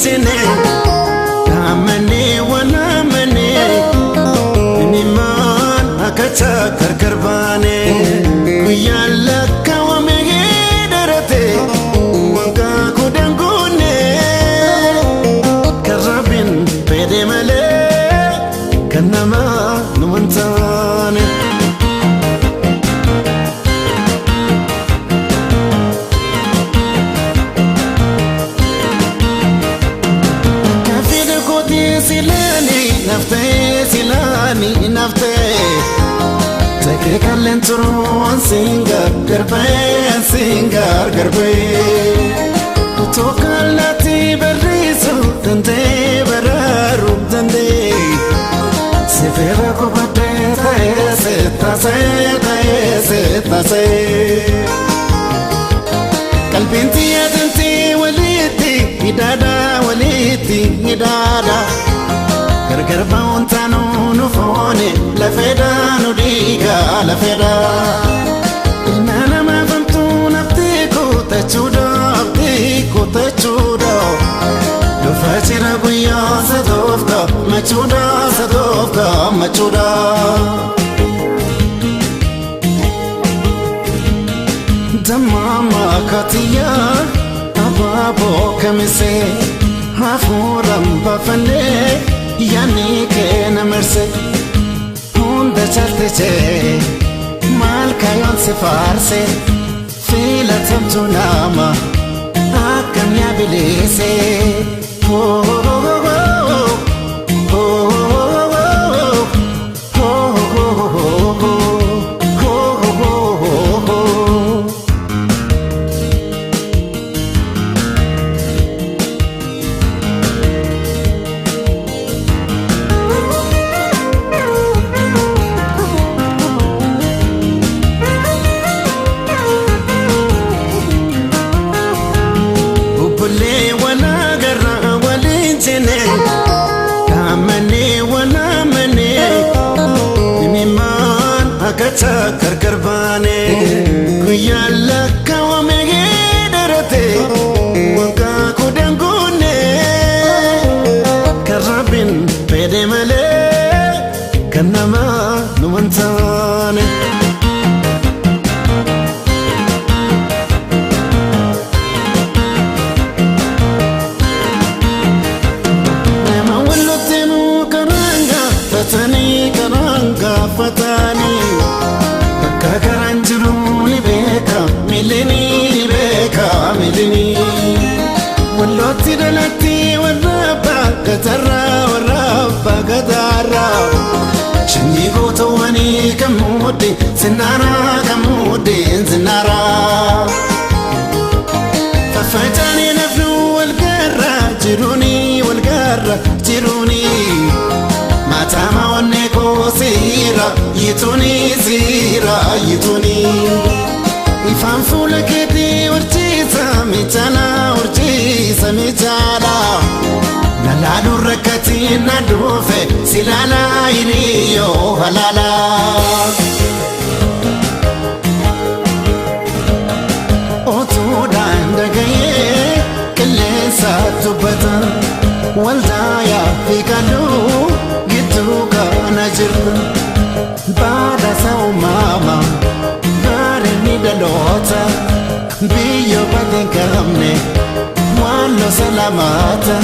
walijine amane wana mane niman akacha karkarbane kuyalla kawame darate wanga kudangune karabin pede male kanama nuantane silani nafte take kalentron singar garbe to kalati berisu dande bararu dande severa ko bate tase kalbinti adanti waliti idada garba ontano nufone la feda no diga la feda inana ma fantu naftiko tachuda do fatira buya sadofka machuda damama katiya ababo kamise hafuram bafane yani ke namerse honda chalte mal kayon se farse fila tamtunama akam ya bilese karkarbane kuyalla kawame darate wanga kudangune karabin pede male kanama nuantane nema wallotenu karanga fatani kakaranjuru ni beka milini walloti dalati waraba katara shini goto wani kamudi zinara fafajani nafnu walgarra jiruni matama waneko sira yituni ifan fula kiti urjisa mitala naladu rakati nadufe silala iriyo halala otudan dagaye kalesa tubata waldaya fikalu gituka najirta bada sao mama bare ni dalota biyo baden kamne walo salamata